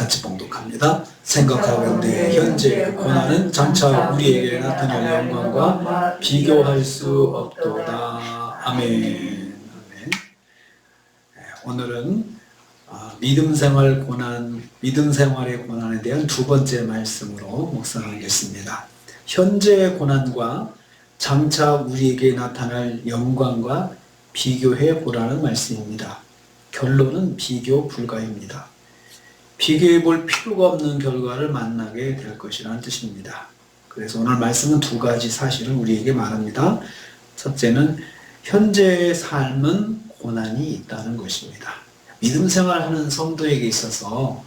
같이 봉독합니다. 생각하건대 현재 고난은 장차 우리에게 나타날 영광과 비교할 수 없도다. 아멘. 오늘은 믿음 생활의 고난에 대한 두 번째 말씀으로 묵상하겠습니다. 현재의 고난과 장차 우리에게 나타날 영광과 비교해 보라는 말씀입니다. 결론은 비교 불가입니다. 비교해 볼 필요가 없는 결과를 만나게 될 것이라는 뜻입니다. 그래서 오늘 말씀은 두 가지 사실을 우리에게 말합니다. 첫째는 현재의 삶은 고난이 있다는 것입니다. 믿음 생활하는 성도에게 있어서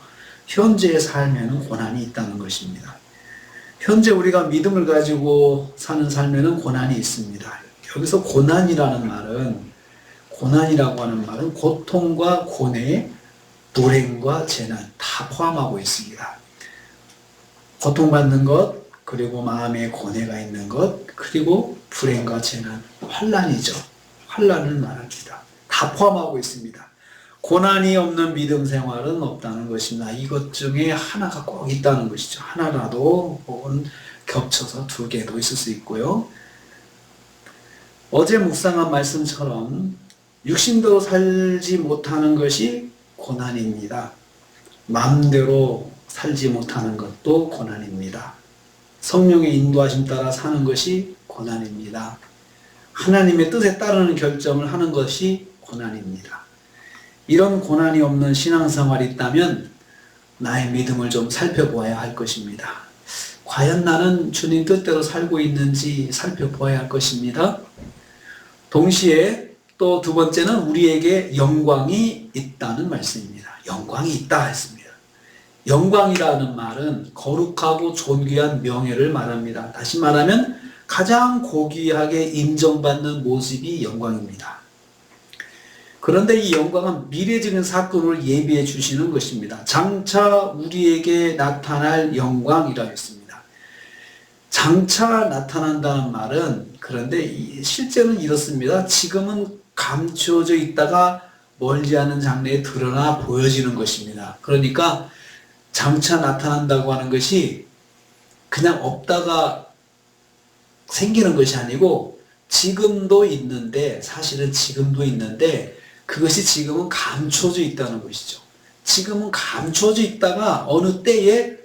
현재의 삶에는 고난이 있다는 것입니다. 현재 우리가 믿음을 가지고 사는 삶에는 고난이 있습니다. 여기서 고난이라고 하는 말은 고통과 고뇌, 불행과 재난 다 포함하고 있습니다. 고통받는 것, 그리고 마음에 고뇌가 있는 것, 그리고 불행과 재난, 환난이죠. 환난을 말합니다. 다 포함하고 있습니다. 고난이 없는 믿음 생활은 없다는 것입니다. 이것 중에 하나가 꼭 있다는 것이죠. 하나라도 혹은 겹쳐서 두 개도 있을 수 있고요. 어제 묵상한 말씀처럼 육신대로 살지 못하는 것이 고난입니다. 마음대로 살지 못하는 것도 고난입니다. 성령의 인도하심 따라 사는 것이 고난입니다. 하나님의 뜻에 따르는 결정을 하는 것이 고난입니다. 이런 고난이 없는 신앙생활이 있다면 나의 믿음을 좀 살펴보아야 할 것입니다. 과연 나는 주님 뜻대로 살고 있는지 살펴보아야 할 것입니다. 동시에 또 두 번째는 우리에게 영광이 있다는 말씀입니다. 영광이 있다 했습니다. 영광이라는 말은 거룩하고 존귀한 명예를 말합니다. 다시 말하면 가장 고귀하게 인정받는 모습이 영광입니다. 그런데 이 영광은 미래적인 사건을 예비해 주시는 것입니다. 장차 우리에게 나타날 영광이라고 했습니다. 장차 나타난다는 말은 그런데 실제는 이렇습니다. 지금은 감추어져 있다가 멀지 않은 장래에 드러나 보여지는 것입니다. 그러니까 장차 나타난다고 하는 것이 그냥 없다가 생기는 것이 아니고 지금도 있는데, 사실은 지금도 있는데 그것이 지금은 감춰져 있다는 것이죠. 지금은 감춰져 있다가 어느 때에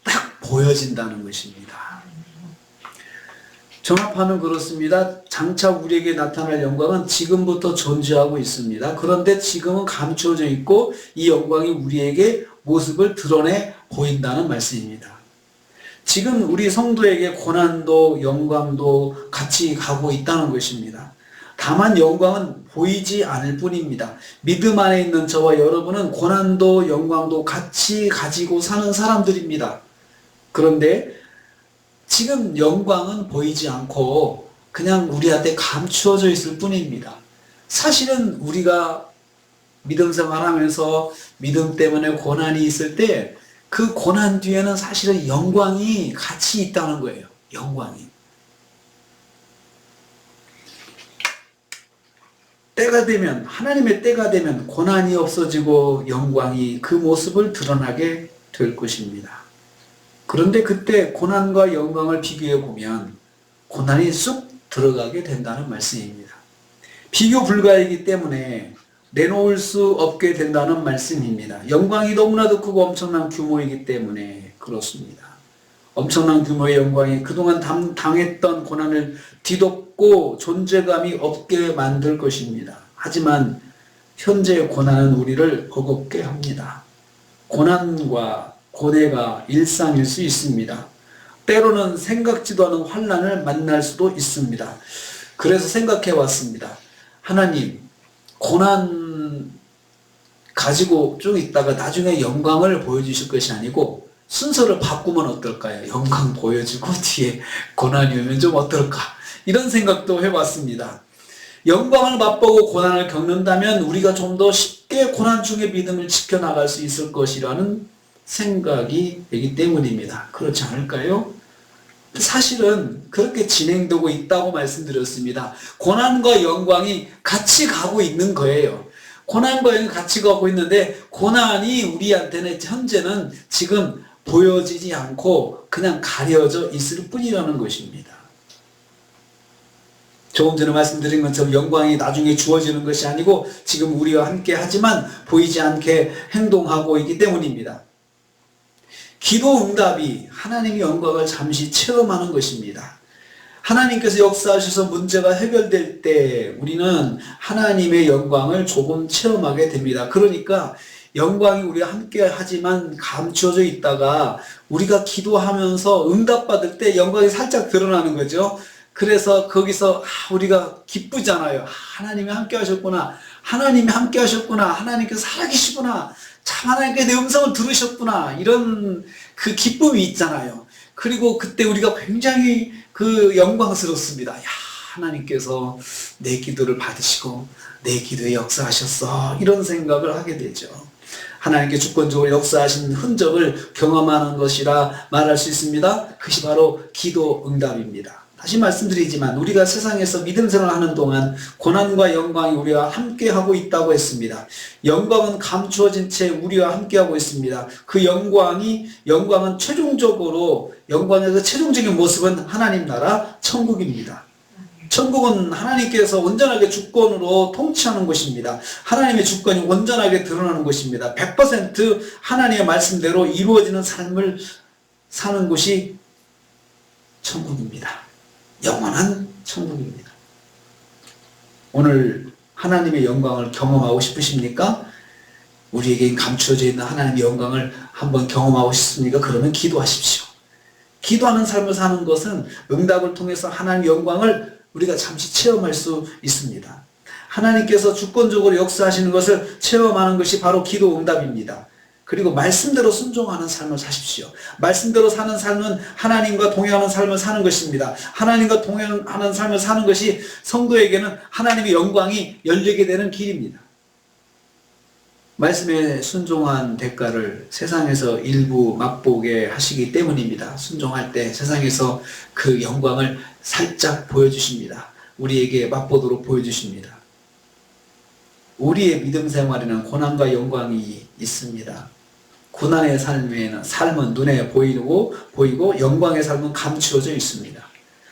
딱 보여진다는 것입니다. 종합하면 그렇습니다. 장차 우리에게 나타날 영광은 지금부터 존재하고 있습니다. 그런데 지금은 감춰져 있고 이 영광이 우리에게 모습을 드러내 보인다는 말씀입니다. 지금 우리 성도에게 고난도 영광도 같이 가고 있다는 것입니다. 다만 영광은 보이지 않을 뿐입니다. 믿음 안에 있는 저와 여러분은 고난도 영광도 같이 가지고 사는 사람들입니다. 그런데 지금 영광은 보이지 않고 그냥 우리한테 감추어져 있을 뿐입니다. 사실은 우리가 믿음 생활하면서 믿음 때문에 고난이 있을 때 그 고난 뒤에는 사실은 영광이 같이 있다는 거예요. 영광이. 때가 되면, 하나님의 때가 되면 고난이 없어지고 영광이 그 모습을 드러나게 될 것입니다. 그런데 그때 고난과 영광을 비교해 보면 고난이 쑥 들어가게 된다는 말씀입니다. 비교 불가이기 때문에 내놓을 수 없게 된다는 말씀입니다. 영광이 너무나도 크고 엄청난 규모이기 때문에 그렇습니다. 엄청난 규모의 영광이 그동안 당했던 고난을 뒤덮고 존재감이 없게 만들 것입니다. 하지만 현재의 고난은 우리를 버겁게 합니다. 고난과 고뇌가 일상일 수 있습니다. 때로는 생각지도 않은 환난을 만날 수도 있습니다. 그래서 생각해 왔습니다. 하나님, 고난 가지고 쭉 있다가 나중에 영광을 보여주실 것이 아니고 순서를 바꾸면 어떨까요? 영광 보여주고 뒤에 고난이 오면 좀 어떨까? 이런 생각도 해봤습니다. 영광을 맛보고 고난을 겪는다면 우리가 좀 더 쉽게 고난 중에 믿음을 지켜나갈 수 있을 것이라는 생각이 되기 때문입니다. 그렇지 않을까요? 사실은 그렇게 진행되고 있다고 말씀드렸습니다. 고난과 영광이 같이 가고 있는 거예요. 고난과 영광이 같이 가고 있는데 고난이 우리한테는 현재는 지금 보여지지 않고 그냥 가려져 있을 뿐이라는 것입니다. 조금 전에 말씀드린 것처럼 영광이 나중에 주어지는 것이 아니고 지금 우리와 함께 하지만 보이지 않게 행동하고 있기 때문입니다. 기도 응답이 하나님의 영광을 잠시 체험하는 것입니다. 하나님께서 역사하셔서 문제가 해결될 때 우리는 하나님의 영광을 조금 체험하게 됩니다. 그러니까 영광이 우리와 함께 하지만 감추어져 있다가 우리가 기도하면서 응답받을 때 영광이 살짝 드러나는 거죠. 그래서 거기서 우리가 기쁘잖아요. 하나님이 함께 하셨구나. 하나님이 함께 하셨구나. 하나님께서 살아계시구나. 참 하나님께 내 음성을 들으셨구나. 이런 그 기쁨이 있잖아요. 그리고 그때 우리가 굉장히 그 영광스럽습니다. 야, 하나님께서 내 기도를 받으시고 내 기도에 역사하셨어. 이런 생각을 하게 되죠. 하나님께 주권적으로 역사하신 흔적을 경험하는 것이라 말할 수 있습니다. 그것이 바로 기도 응답입니다. 다시 말씀드리지만 우리가 세상에서 믿음 생활을 하는 동안 고난과 영광이 우리와 함께하고 있다고 했습니다. 영광은 감추어진 채 우리와 함께하고 있습니다. 그 영광은 최종적으로 영광에서 최종적인 모습은 하나님 나라 천국입니다. 천국은 하나님께서 온전하게 주권으로 통치하는 곳입니다. 하나님의 주권이 온전하게 드러나는 곳입니다. 100% 하나님의 말씀대로 이루어지는 삶을 사는 곳이 천국입니다. 영원한 천국입니다. 오늘 하나님의 영광을 경험하고 싶으십니까? 우리에게 감추어져 있는 하나님의 영광을 한번 경험하고 싶습니까? 그러면 기도하십시오. 기도하는 삶을 사는 것은 응답을 통해서 하나님의 영광을 우리가 잠시 체험할 수 있습니다. 하나님께서 주권적으로 역사하시는 것을 체험하는 것이 바로 기도 응답입니다. 그리고 말씀대로 순종하는 삶을 사십시오. 말씀대로 사는 삶은 하나님과 동행하는 삶을 사는 것입니다. 하나님과 동행하는 삶을 사는 것이 성도에게는 하나님의 영광이 열리게 되는 길입니다. 말씀에 순종한 대가를 세상에서 일부 맛보게 하시기 때문입니다. 순종할 때 세상에서 그 영광을 살짝 보여주십니다. 우리에게 맛보도록 보여주십니다. 우리의 믿음 생활에는 고난과 영광이 있습니다. 고난의 삶은 눈에 보이고 영광의 삶은 감추어져 있습니다.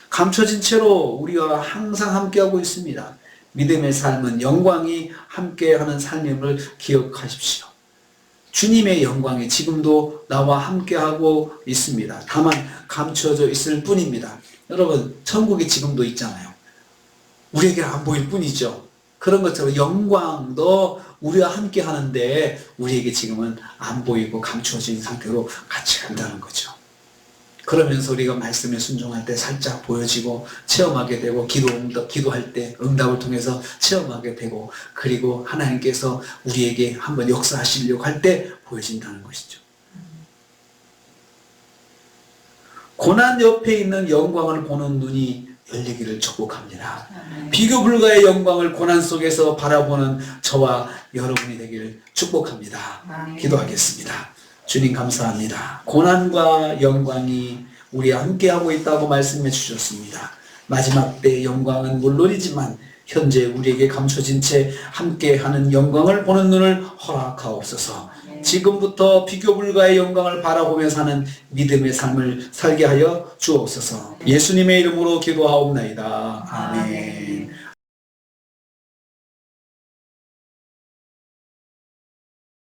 감춰진 채로 우리와 항상 함께하고 있습니다. 믿음의 삶은 영광이 함께하는 삶임을 기억하십시오. 주님의 영광이 지금도 나와 함께하고 있습니다. 다만 감추어져 있을 뿐입니다. 여러분, 천국이 지금도 있잖아요. 우리에게 안 보일 뿐이죠. 그런 것처럼 영광도 우리와 함께 하는데 우리에게 지금은 안 보이고 감추어진 상태로 같이 간다는 거죠. 그러면서 우리가 말씀에 순종할 때 살짝 보여지고 체험하게 되고 기도할 때 응답을 통해서 체험하게 되고 그리고 하나님께서 우리에게 한번 역사하시려고 할 때 보여진다는 것이죠. 고난 옆에 있는 영광을 보는 눈이 열리기를 축복합니다. 비교 불가의 영광을 고난 속에서 바라보는 저와 여러분이 되기를 축복합니다. 기도하겠습니다. 주님 감사합니다. 고난과 영광이 우리와 함께하고 있다고 말씀해 주셨습니다. 마지막 때의 영광은 물론이지만 현재 우리에게 감춰진 채 함께하는 영광을 보는 눈을 허락하옵소서. 지금부터 비교 불가의 영광을 바라보며 사는 믿음의 삶을 살게 하여 주옵소서. 예수님의 이름으로 기도하옵나이다. 아멘.